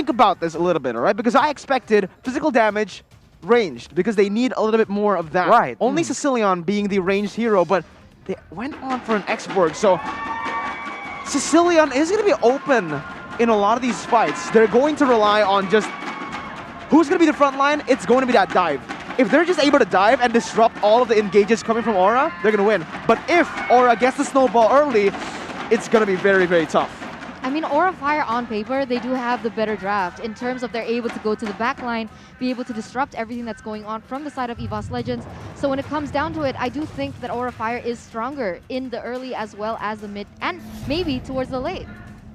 think about this a little bit, all right? Because I expected physical damage ranged because they need a little bit more of that. Right. Only Sicilian being the ranged hero, but they went on for an X-Borg. So Sicilian is going to be open in a lot of these fights. They're going to rely on just who's going to be the front line. It's going to be that dive. If they're just able to dive and disrupt all of the engages coming from Aura, they're going to win. But if Aura gets the snowball early, it's going to be very, very tough. I mean, Aura Fire on paper, they do have the better draft in terms of they're able to go to the back line, be able to disrupt everything that's going on from the side of Evos Legends. So when it comes down to it, I do think that Aura Fire is stronger in the early as well as the mid and maybe towards the late.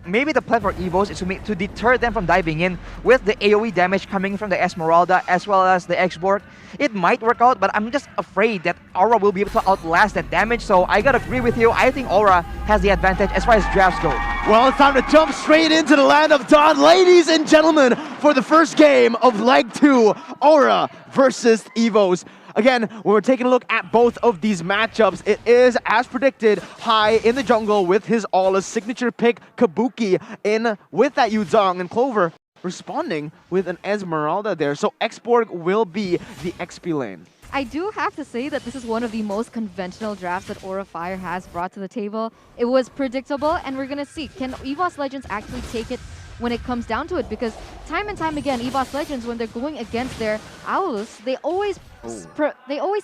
Maybe the plan for Evos is to deter them from diving in with the AoE damage coming from the Esmeralda as well as the X-Borg. It might work out, but I'm just afraid that Aura will be able to outlast that damage. So I gotta agree with you. I think Aura has the advantage as far as drafts go. Well, it's time to jump straight into the land of Dawn, ladies and gentlemen, for the first game of Leg 2, Aura versus Evos. Again, when we're taking a look at both of these matchups, it is, as predicted, High in the jungle with his Aulus signature pick, Kabuki, in with that Yuzong, and Clover responding with an Esmeralda there. So X-Borg will be the XP lane. I do have to say that this is one of the most conventional drafts that Aura Fire has brought to the table. It was predictable, and we're going to see, can Evos Legends actually take it when it comes down to it? Because time and time again, Evos Legends, when they're going against their Aulus, they always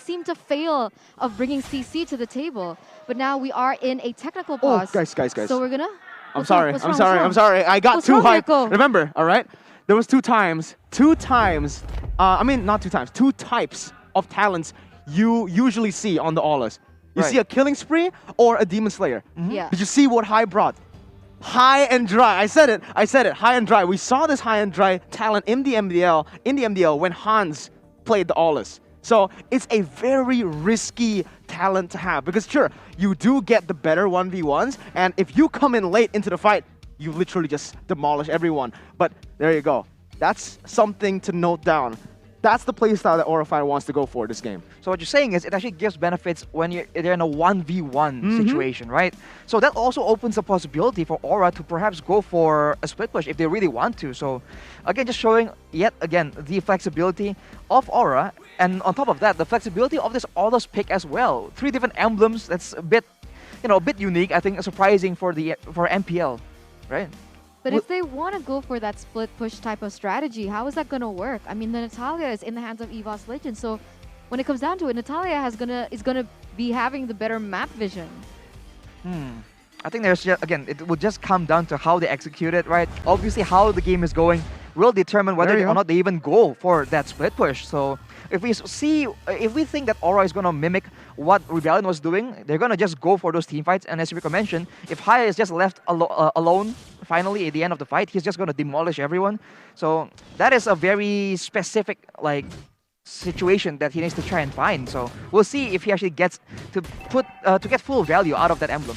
seem to fail of bringing CC to the table. But now we are in a technical pause. Oh, guys. So we're gonna... I'm sorry. I got too hyped. Remember, all right? There was two types of talents you usually see on the Aulus. You see a killing spree or a demon slayer. Yeah. Did you see what High brought? High and dry. I said it, high and dry. We saw this high and dry talent in the MDL when Hans played the Aulus. So it's a very risky talent to have because sure, you do get the better 1v1s, and if you come in late into the fight, you literally just demolish everyone. But there you go. That's something to note down. That's the playstyle that Aura Fire wants to go for this game. So what you're saying is it actually gives benefits when they're in a 1v1 situation, right? So that also opens a possibility for Aura to perhaps go for a split push if they really want to. So again, just showing yet again the flexibility of Aura, and on top of that, the flexibility of this Aulus pick as well. 3 different emblems. That's a bit, a bit unique. I think surprising for MPL, right? But if they want to go for that split push type of strategy, how is that going to work? I mean, the Natalia is in the hands of Evos Legends, so when it comes down to it, Natalia is gonna be having the better map vision. I think there's just, again, it will just come down to how they execute it, right? Obviously, how the game is going will determine whether or not they even go for that split push. So if we think that Aura is going to mimic what Rebellion was doing, they're going to just go for those team fights. And as Rico mentioned, if Haya is just left alone, finally at the end of the fight, he's just going to demolish everyone. So that is a very specific situation that he needs to try and find. So we'll see if he actually gets to get full value out of that emblem.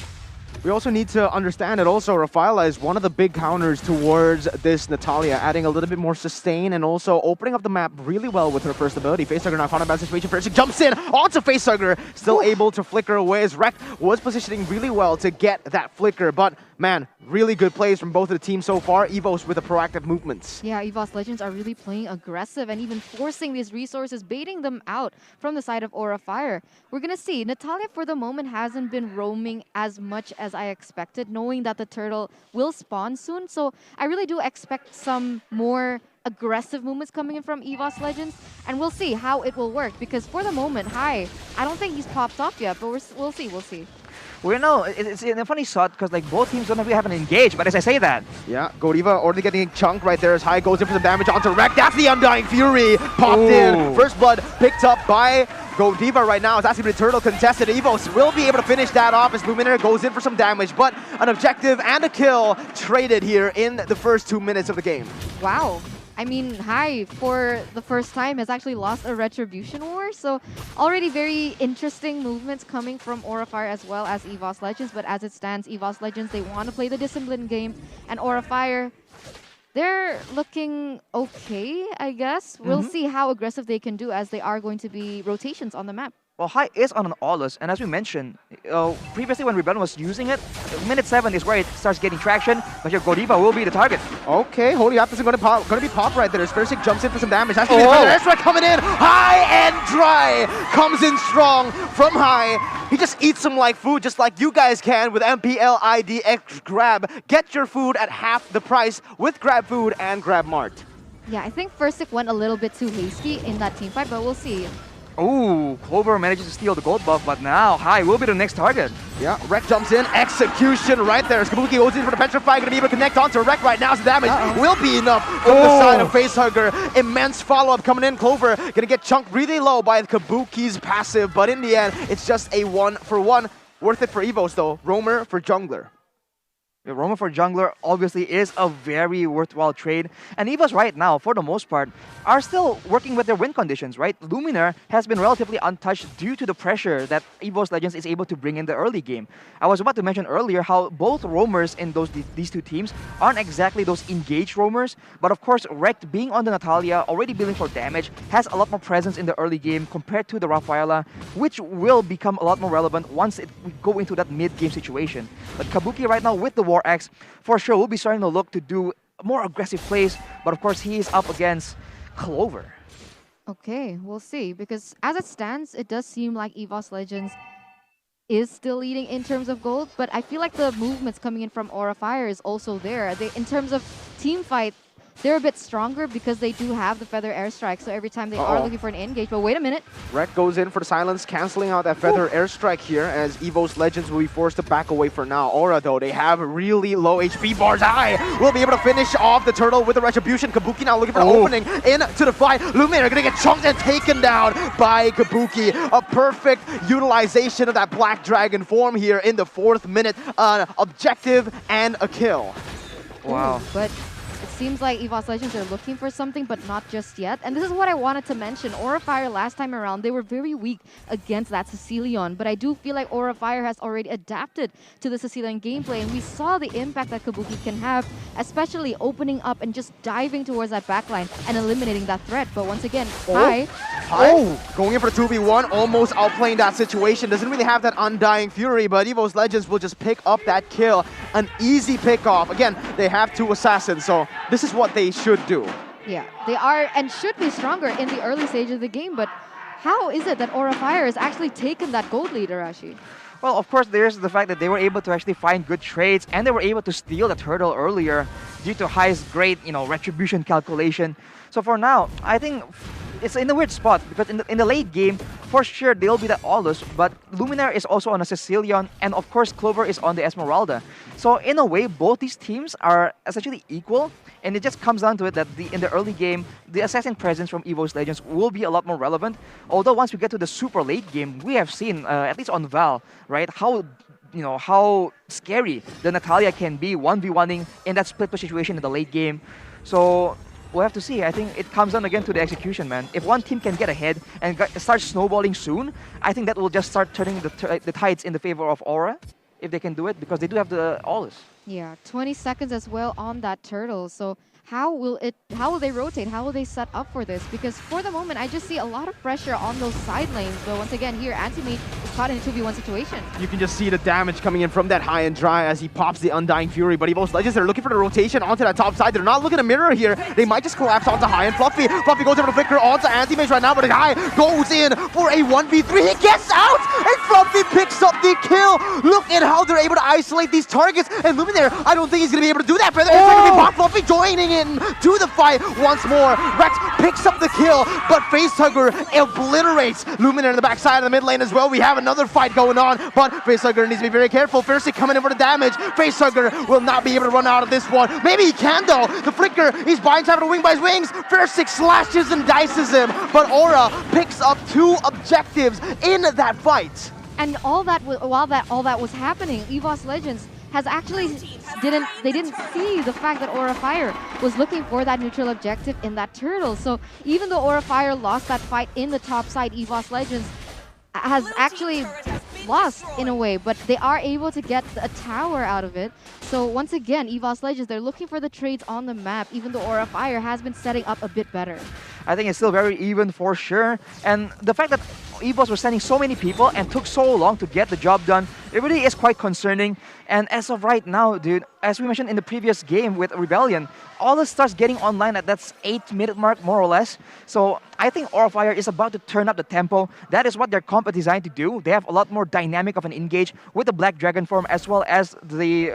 We also need to understand that also Rafflela is one of the big counters towards this Natalia, adding a little bit more sustain and also opening up the map really well with her first ability. Facehugger now caught in a bad situation. First, jumps in onto Facehugger, still able to flicker away as Rek was positioning really well to get that flicker. But man, really good plays from both of the teams so far. Evos with the proactive movements. Yeah, Evos Legends are really playing aggressive and even forcing these resources, baiting them out from the side of Aura Fire. We're going to see, Natalia for the moment hasn't been roaming as much as I expected, knowing that the turtle will spawn soon. So I really do expect some more aggressive movements coming in from Evos Legends, and we'll see how it will work, because for the moment, I don't think he's popped off yet, but we'll see. Well, no, it's in a funny shot because like both teams don't really have an engage, but as I say that. Yeah, Godiva already getting a chunk right there as High goes in for some damage onto Rek. That's the Undying Fury popped in. First blood picked up by Godiva right now. It's actually the turtle contested. Evos will be able to finish that off as Luminaire goes in for some damage, but an objective and a kill traded here in the first 2 minutes of the game. Wow. I mean, High, for the first time, has actually lost a Retribution War, so already very interesting movements coming from Aura Fire as well as Evos Legends, but as it stands, Evos Legends, they want to play the discipline game, and Aura Fire, they're looking okay, I guess. We'll see how aggressive they can do as they are going to be rotations on the map. Well, High is on an Aulus, and as we mentioned, previously when Rebellion was using it, minute 7 is where it starts getting traction, but here Godiva will be the target. Okay, Holy Aptus is going to be pop right there. Spheric jumps in for some damage. That's airstrike coming in. High and Dry comes in strong from High. He just eats some like food, just like you guys can with MPLIDX Grab. Get your food at half the price with Grab Food and Grab Mart. Yeah, I think Firstick went a little bit too hasty in that team fight, but we'll see. Ooh, Clover manages to steal the gold buff, but now High will be the next target. Yeah, Rek jumps in, execution right there. Kabuki goes in for the Petrify, gonna be able to connect onto Rek right now, so damage will be enough from the side of Facehugger. Immense follow-up coming in, Clover gonna get chunked really low by Kabuki's passive, but in the end, it's just a 1-for-1. Worth it for Evos though, Roamer for Jungler. Roamer for jungler obviously is a very worthwhile trade. And Evos right now, for the most part, are still working with their win conditions, right? Luminar has been relatively untouched due to the pressure that Evos Legends is able to bring in the early game. I was about to mention earlier how both roamers in these two teams aren't exactly those engaged roamers, but of course Rekt being on the Natalia, already building for damage, has a lot more presence in the early game compared to the Rafflela, which will become a lot more relevant once we go into that mid-game situation. But Kabuki right now with the War Axe, for sure will be starting to look to do more aggressive plays, but of course he is up against Clover. Okay, we'll see, because as it stands, it does seem like Evos Legends is still leading in terms of gold, but I feel like the movements coming in from Aura Fire is also there. In terms of team fight, they're a bit stronger because they do have the Feather Airstrike, so every time they are looking for an engage. But wait a minute. Rek goes in for the silence, canceling out that Feather Airstrike here as Evos Legends will be forced to back away for now. Aura, though, they have really low HP bars. High will be able to finish off the turtle with the Retribution. Kabuki now looking for an opening into the fight. Luminar gonna get chunked and taken down by Kabuki. A perfect utilization of that Black Dragon form here in the 4th minute. Objective and a kill. Wow. But it seems like Evos Legends are looking for something, but not just yet. And this is what I wanted to mention. Aura Fire last time around, they were very weak against that Cecilion. But I do feel like Aura Fire has already adapted to the Cecilion gameplay. And we saw the impact that Kabuki can have, especially opening up and just diving towards that backline and eliminating that threat. But once again, High. Going in for the 2v1, almost outplaying that situation. Doesn't really have that Undying Fury, but Evos Legends will just pick up that kill. An easy pick off. Again, they have 2 assassins, so this is what they should do. Yeah, they are and should be stronger in the early stage of the game, but how is it that Aura Fire has actually taken that gold lead, Arashi? Well, of course, there's the fact that they were able to actually find good trades, and they were able to steal the turtle earlier due to High's great, retribution calculation. So for now, I think it's in a weird spot because in the late game, for sure they'll be the Aulus, but Luminar is also on a Cecilion, and of course Clover is on the Esmeralda. So in a way, both these teams are essentially equal, and it just comes down to it that in the early game, the assassin presence from Evos Legends will be a lot more relevant. Although once we get to the super late game, we have seen, at least on Val, right, how scary the Natalia can be 1v1ing in that split push situation in the late game. So we'll have to see. I think it comes down again to the execution, man. If one team can get ahead and start snowballing soon, I think that will just start turning the tides in the favor of Aura, if they can do it, because they do have the Aulus. Yeah, 20 seconds as well on that turtle. So how will they rotate? How will they set up for this? Because for the moment, I just see a lot of pressure on those side lanes. But once again, here, Antimate is caught in a 2v1 situation. You can just see the damage coming in from that High and Dry as he pops the Undying Fury. But Evos Legends, they're looking for the rotation onto that top side. They're not looking to mirror here. They might just collapse onto High and Fluffy. Fluffy goes over to Flicker onto Antimate right now, but High goes in for a 1v3. He gets out, and Fluffy picks up the kill. Look at how they're able to isolate these targets. And Luminar, I don't think he's going to be able to do that. Fluffy joining in to the fight once more. Rex picks up the kill, but Facehugger obliterates Luminar in the backside of the mid lane as well. We have another fight going on, but Facehugger needs to be very careful. Firstly, coming in for the damage. Facehugger will not be able to run out of this one. Maybe he can though. The Flicker, he's buying time to wing by his wings. Firstly slashes and dices him, but Aura picks up 2 objectives in that fight. And while that was happening, Evos Legends has actually didn't see the fact that Aura Fire was looking for that neutral objective in that turtle. So even though Aura Fire lost that fight in the top side, Evos Legends has actually lost in a way, but they are able to get a tower out of it. So once again, Evos Legends, they're looking for the trades on the map, even though Aura Fire has been setting up a bit better. I think it's still very even for sure. And the fact that Evos were sending so many people and took so long to get the job done. It really is quite concerning. And as of right now, dude, as we mentioned in the previous game with Rebellion, Aulus starts getting online at that 8-minute mark, more or less. So I think Aura Fire is about to turn up the tempo. That is what their comp is designed to do. They have a lot more dynamic of an engage with the Black Dragon form as well as the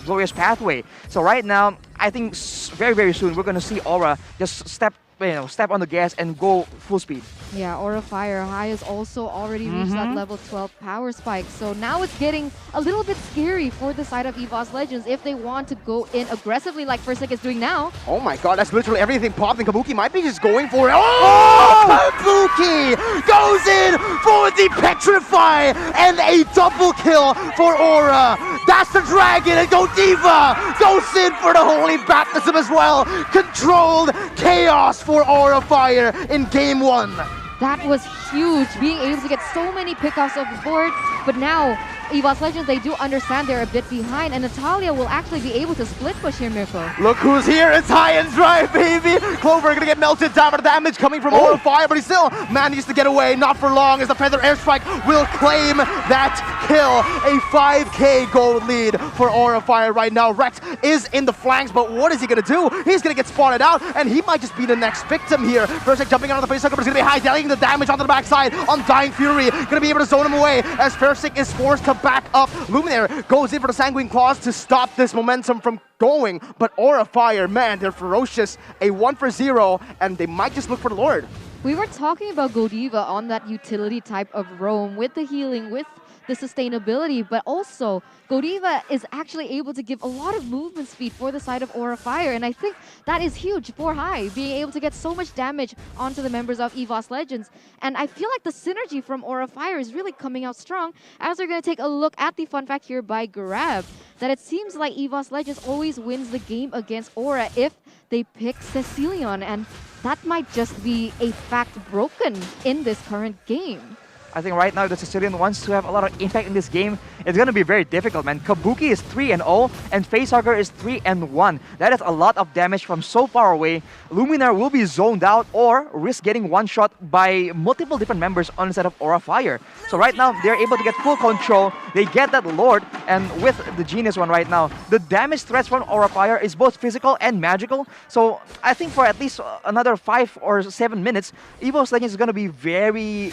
Glorious Pathway. So right now, I think very, very soon we're going to see Aura just step on the gas and go full speed. Yeah, Aura Fire High has also already reached that level 12 power spike. So now it's getting a little bit scary for the side of Evos Legends if they want to go in aggressively like First is doing now. Oh my god, that's literally everything popped, and Kabuki might be just going for it. Oh! Kabuki goes in for the Petrify and a double kill for Aura. That's the dragon, and Godiva goes in for the Holy Baptism as well. Controlled chaos for Aura Fire in Game 1. That was huge, being able to get so many pickoffs off the board. But now, Evos Legends, they do understand they're a bit behind, and Natalia will actually be able to split push here, Mirko. Look who's here, it's High and Dry, baby! Clover gonna get melted down by the damage coming from Aura Fire, but he still manages to get away, not for long, as the Feather Airstrike will claim that kill. A 5k gold lead for Aura Fire right now. Rex is in the flanks, but what is he gonna do? He's gonna get spotted out, and he might just be the next victim here. First jumping out of the face, but it's gonna be High, dealing the damage onto the backside on Dying Fury. Gonna be able to zone him away, as Fairsick is forced to back up. Luminaire goes in for the Sanguine Claws to stop this momentum from going, but Aura Fire, man, they're ferocious. A 1-for-0, and they might just look for the Lord. We were talking about Godiva on that utility type of roam with the healing, with the sustainability, but also Godiva is actually able to give a lot of movement speed for the side of Aura Fire, and I think that is huge for High, being able to get so much damage onto the members of Evos Legends. And I feel like the synergy from Aura Fire is really coming out strong, as we're going to take a look at the fun fact here by Grab, that it seems like Evos Legends always wins the game against Aura if they pick Cecilion, and that might just be a fact broken in this current game. I think right now the Sicilian wants to have a lot of impact in this game. It's going to be very difficult, man. Kabuki is 3-0 and Facehugger is 3-1. That is a lot of damage from so far away. Luminar will be zoned out or risk getting one-shot by multiple different members on the side of Aura Fire. So right now, they're able to get full control. They get that Lord, and with the Genius one right now, the damage threats from Aura Fire is both physical and magical. So I think for at least another 5 or 7 minutes, Evos Legends is going to be very...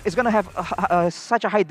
it's going to have such a high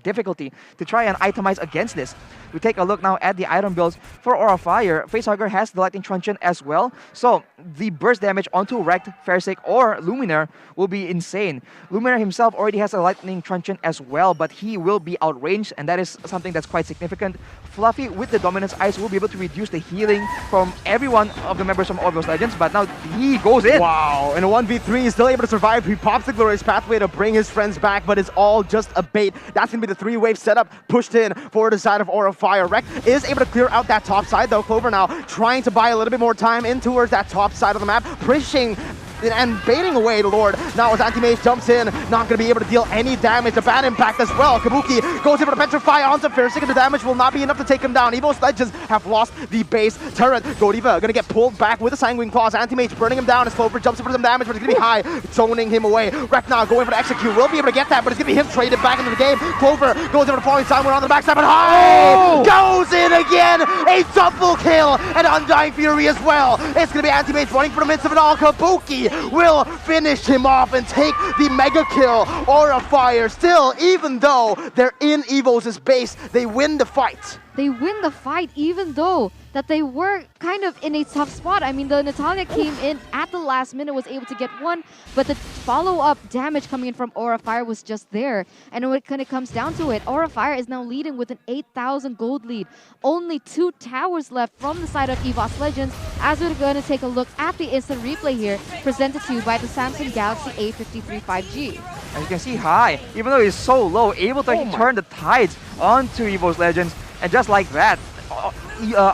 difficulty to try and itemize against this. We take a look now at the item builds for Aura Fire. Facehugger has the Lightning Truncheon as well, so the burst damage onto Wrecked, Fairsick, or Luminar will be insane. Luminar himself already has a Lightning Truncheon as well, but he will be outranged, and that is something that's quite significant. Fluffy with the Dominance Ice will be able to reduce the healing from every one of the members from Evos Legends, but now he goes in. Wow, in a 1v3, he's still able to survive. He pops the Glorious Pathway to bring his friends back, but it's all just a bait. That's going to be the 3-wave setup pushed in for the side of Aura Fire. Wreck is able to clear out that top side, though. Clover now trying to buy a little bit more time in towards that top side of the map, pushing and baiting away the Lord. Now as Anti-Mage jumps in, not going to be able to deal any damage. A bad impact as well. Kabuki goes in for the Petrify onto Fairsick, and the damage will not be enough to take him down. Evos Legends have lost the base turret. Godiva going to get pulled back with the Sanguine Claws. Anti-Mage burning him down as Clover jumps in for some damage, but it's going to be High, zoning him away. Wreck now going for the Execute. Will be able to get that, but it's going to be him traded back into the game. Clover goes in for the Falling Sun. We're on the backside, but High goes in again. A double kill, and Undying Fury as well. It's going to be Anti-Mage running for the midst of it all. Kabuki will finish him off and take the mega kill. Aura Fire still, even though they're in Evos' base, they win the fight. They win the fight even though that they were kind of in a tough spot. I mean, the Natalia came in at the last minute, was able to get one, but the follow-up damage coming in from Aura Fire was just there. And when it kind of comes down to it, Aura Fire is now leading with an 8,000 gold lead. Only 2 towers left from the side of Evos Legends, as we're going to take a look at the instant replay here, presented to you by the Samsung Galaxy A53 5G. As you can see, High, even though he's so low, able to turn the tides onto Evos Legends. And just like that,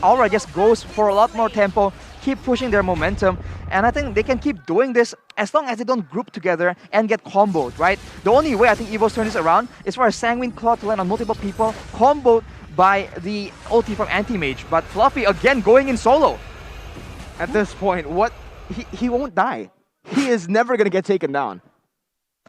Aura just goes for a lot more tempo, keep pushing their momentum, and I think they can keep doing this as long as they don't group together and get comboed, right? The only way I think Evos turn this around is for a Sanguine Claw to land on multiple people, comboed by the ulti from Anti-Mage, but Fluffy again going in solo. At this point, he won't die. He is never going to get taken down.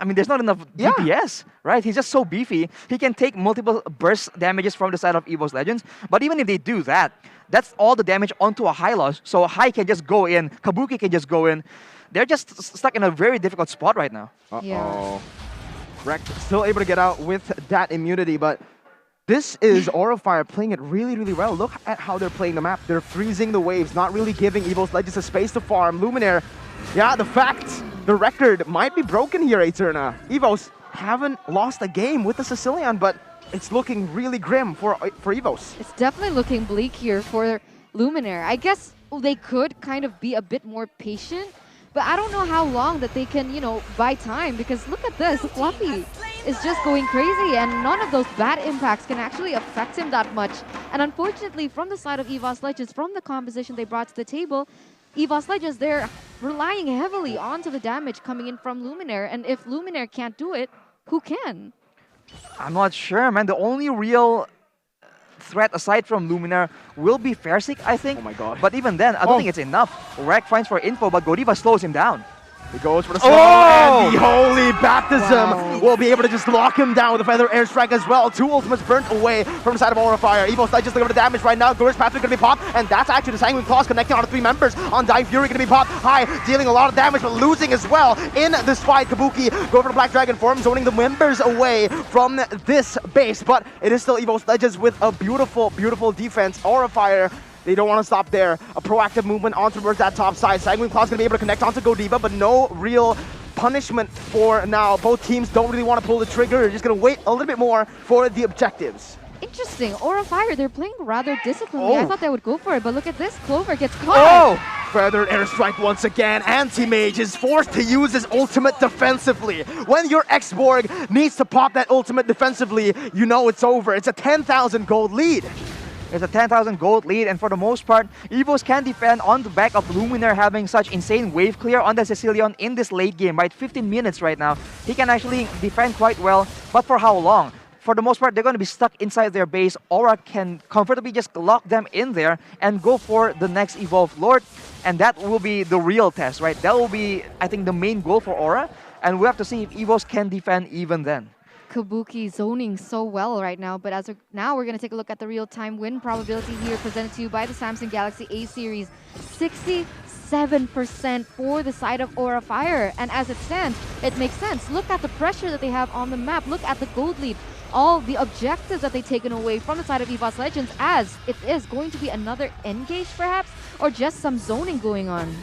I mean, there's not enough DPS, right? He's just so beefy. He can take multiple burst damages from the side of Evos Legends. But even if they do that, that's all the damage onto a Hylos. So Hai can just go in, Kabuki can just go in. They're just stuck in a very difficult spot right now. Yeah. Rekt still able to get out with that immunity, but this is Aura Fire playing it really, really well. Look at how they're playing the map. They're freezing the waves, not really giving Evos Legends a space to farm. Luminaire, yeah, the record might be broken here, Eterna. Evos haven't lost a game with the Sicilian, but it's looking really grim for Evos. It's definitely looking bleak here for Luminaire. I guess they could kind of be a bit more patient, but I don't know how long that they can, you know, buy time, because look at this. Fluffy is just going crazy, and none of those bad impacts can actually affect him that much. And unfortunately, from the side of Evos Legends, from the composition they brought to the table, Evos Legends, they're relying heavily onto the damage coming in from Luminaire, and if Luminaire can't do it, who can? I'm not sure, man. The only real threat aside from Luminaire will be Fairseek, I think. Oh my god. But even then, I don't think it's enough. Rekt finds for info, but Godiva slows him down. He goes for the slow, and the Holy Baptism will be able to just lock him down with a Feather Airstrike as well. 2 ultimates burnt away from the side of Aura Fire. Evos Legends looking for the damage right now. Gur's Path is going to be popped, and that's actually the Sanguine Claws connecting on the 3 members. On Dying Fury going to be popped. Hai dealing a lot of damage, but losing as well in this fight. Kabuki go for the Black Dragon form, zoning the members away from this base, but it is still Evos Legends with a beautiful, beautiful defense. Aura Fire, they don't want to stop there. A proactive movement on towards that top side. Sanguine Claw's going to be able to connect onto Godiva, but no real punishment for now. Both teams don't really want to pull the trigger. They're just going to wait a little bit more for the objectives. Interesting. Aura Fire, they're playing rather disciplinedly. I thought they would go for it, but look at this. Clover gets caught. Oh! Feathered Airstrike once again. Anti-Mage is forced to use his ultimate defensively. When your X-Borg needs to pop that ultimate defensively, you know it's over. It's a 10,000 gold lead. It's a 10,000 gold lead, and for the most part, Evos can defend on the back of Luminaire having such insane wave clear on the Sicilian in this late game, right? 15 minutes right now. He can actually defend quite well, but for how long? For the most part, they're going to be stuck inside their base. Aura can comfortably just lock them in there and go for the next Evolved Lord, and that will be the real test, right? That will be, I think, the main goal for Aura, and we have to see if Evos can defend even then. Kabuki zoning so well right now, but as of now, we're going to take a look at the real-time win probability here presented to you by the Samsung Galaxy A series. 67% for the side of Aura Fire, and as it stands, it makes sense. Look at the pressure that they have on the map. Look at the gold lead. All the objectives that they've taken away from the side of Evos Legends, as it is going to be another engage perhaps, or just some zoning going on.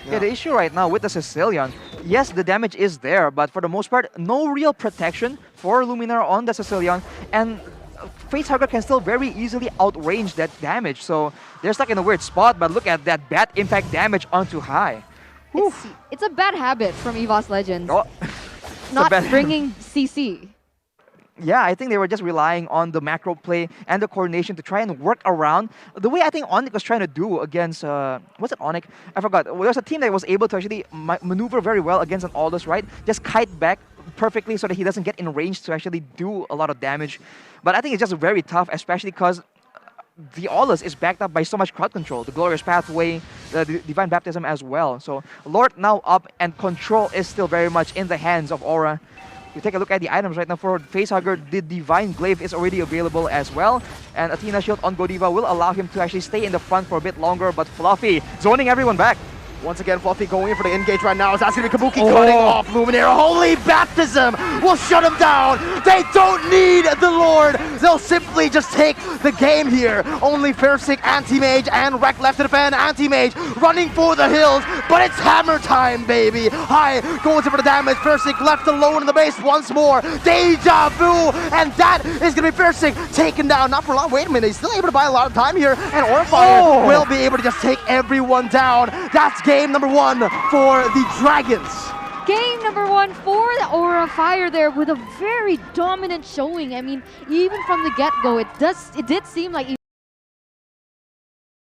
Yeah, the issue right now with the Sicilian, yes, the damage is there, but for the most part, no real protection for Luminaire on the Sicilian, and Facehugger can still very easily outrange that damage, so they're stuck in a weird spot, but look at that bad impact damage onto Hai. It's a bad habit from Evos Legends. Oh. Not bringing CC. Yeah, I think they were just relying on the macro play and the coordination to try and work around the way I think Onyx was trying to do against, was it Onyx? I forgot. Well, there was a team that was able to actually maneuver very well against an Aulus, right? Just kite back perfectly so that he doesn't get in range to actually do a lot of damage. But I think it's just very tough, especially because the Aulus is backed up by so much crowd control. The Glorious Pathway, the Divine Baptism as well. So Lord now up, and control is still very much in the hands of Aura. You take a look at the items right now for Facehugger, the Divine Glaive is already available as well. And Athena Shield on Godiva will allow him to actually stay in the front for a bit longer, but Fluffy zoning everyone back. Once again, Fluffy going in for the engage right now. It's asking to be Kabuki cutting off Luminaire. Holy Baptism will shut him down. They don't need the Lord. They'll simply just take the game here. Only Fairseek, Anti-Mage, and Rekt left to defend. Anti-Mage running for the hills, but it's hammer time, baby. Hai goes in for the damage. Fairseek left alone in the base once more. Deja vu, and that is going to be Fairseek taken down. Not for long. Wait a minute. He's still able to buy a lot of time here, and Aura Fire will be able to just take everyone down. That's game number 1 for the Dragons. Game number 1 for the Aura Fire there with a very dominant showing. I mean, even from the get-go, it did seem like